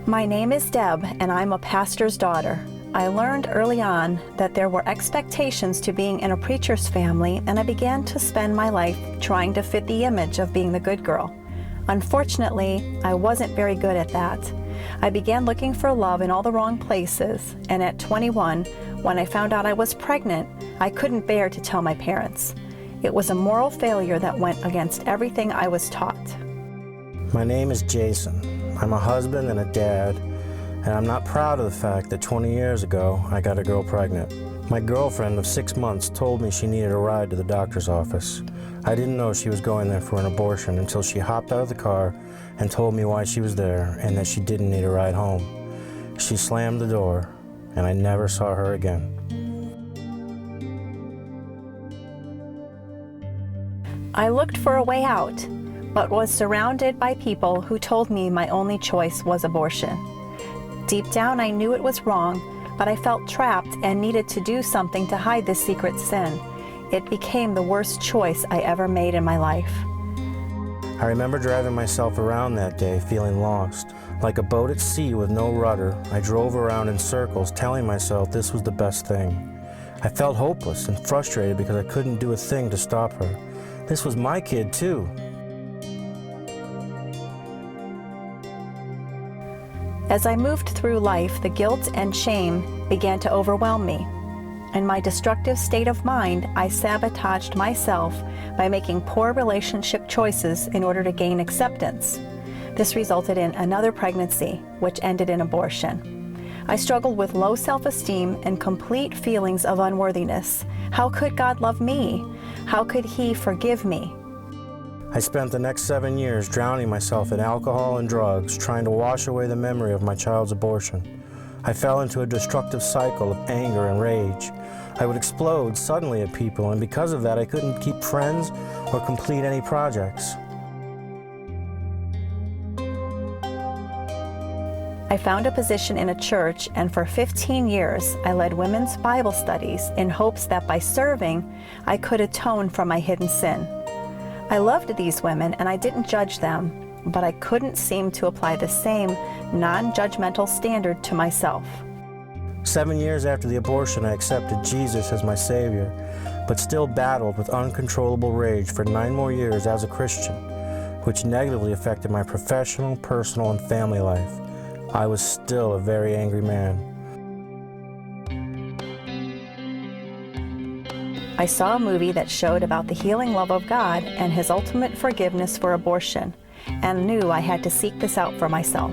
My name is Deb, and I'm a pastor's daughter. I learned early on that there were expectations to being in a preacher's family, and I began to spend my life trying to fit the image of being the good girl. Unfortunately, I wasn't very good at that. I began looking for love in all the wrong places, and at 21, when I found out I was pregnant, I couldn't bear to tell my parents. It was a moral failure that went against everything I was taught. My name is Jason. I'm a husband and a dad, and I'm not proud of the fact that 20 years ago I got a girl pregnant. My girlfriend of 6 months told me she needed a ride to the doctor's office. I didn't know she was going there for an abortion until she hopped out of the car and told me why she was there and that she didn't need a ride home. She slammed the door, and I never saw her again. I looked for a way out, but was surrounded by people who told me my only choice was abortion. Deep down, I knew it was wrong, but I felt trapped and needed to do something to hide this secret sin. It became the worst choice I ever made in my life. I remember driving myself around that day feeling lost. Like a boat at sea with no rudder, I drove around in circles telling myself this was the best thing. I felt hopeless and frustrated because I couldn't do a thing to stop her. This was my kid too. As I moved through life, the guilt and shame began to overwhelm me. In my destructive state of mind, I sabotaged myself by making poor relationship choices in order to gain acceptance. This resulted in another pregnancy, which ended in abortion. I struggled with low self-esteem and complete feelings of unworthiness. How could God love me? How could He forgive me? I spent the next 7 years drowning myself in alcohol and drugs, trying to wash away the memory of my child's abortion. I fell into a destructive cycle of anger and rage. I would explode suddenly at people, and because of that, I couldn't keep friends or complete any projects. I found a position in a church, and for 15 years, I led women's Bible studies in hopes that by serving, I could atone for my hidden sin. I loved these women, and I didn't judge them, but I couldn't seem to apply the same non-judgmental standard to myself. 7 years after the abortion, I accepted Jesus as my Savior, but still battled with uncontrollable rage for 9 more years as a Christian, which negatively affected my professional, personal, and family life. I was still a very angry man. I saw a movie that showed about the healing love of God and His ultimate forgiveness for abortion, and knew I had to seek this out for myself.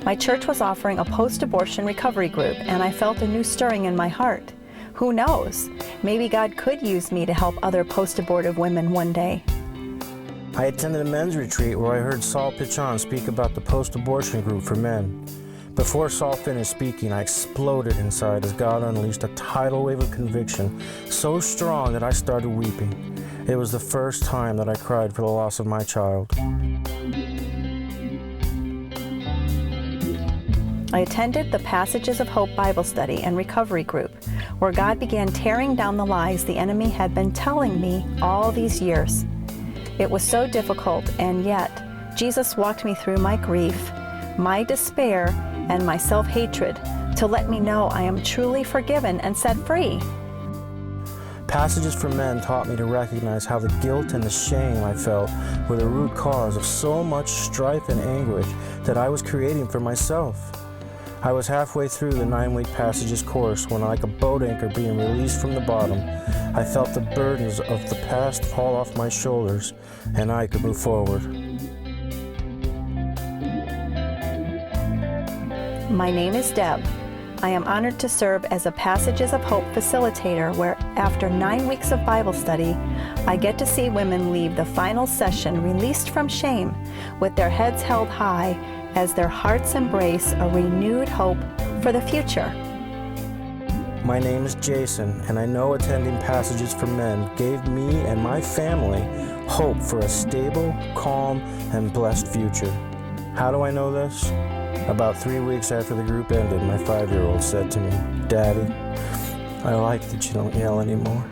My church was offering a post-abortion recovery group, and I felt a new stirring in my heart. Who knows? Maybe God could use me to help other post-abortive women one day. I attended a men's retreat where I heard Saul Pichon speak about the post-abortion group for men. Before Saul finished speaking, I exploded inside as God unleashed a tidal wave of conviction so strong that I started weeping. It was the first time that I cried for the loss of my child. I attended the Passages of Hope Bible study and recovery group, where God began tearing down the lies the enemy had been telling me all these years. It was so difficult, and yet Jesus walked me through my grief, my despair, and my self-hatred to let me know I am truly forgiven and set free. Passages for Men taught me to recognize how the guilt and the shame I felt were the root cause of so much strife and anguish that I was creating for myself. I was halfway through the 9-week Passages course when, like a boat anchor being released from the bottom, I felt the burdens of the past fall off my shoulders, and I could move forward. My name is Deb. I am honored to serve as a Passages of Hope facilitator where, after 9 weeks of Bible study, I get to see women leave the final session released from shame with their heads held high as their hearts embrace a renewed hope for the future. My name is Jason, and I know attending Passages for Men gave me and my family hope for a stable, calm, and blessed future. How do I know this? About 3 weeks after the group ended, my 5-year-old said to me, "Daddy, I like that you don't yell anymore."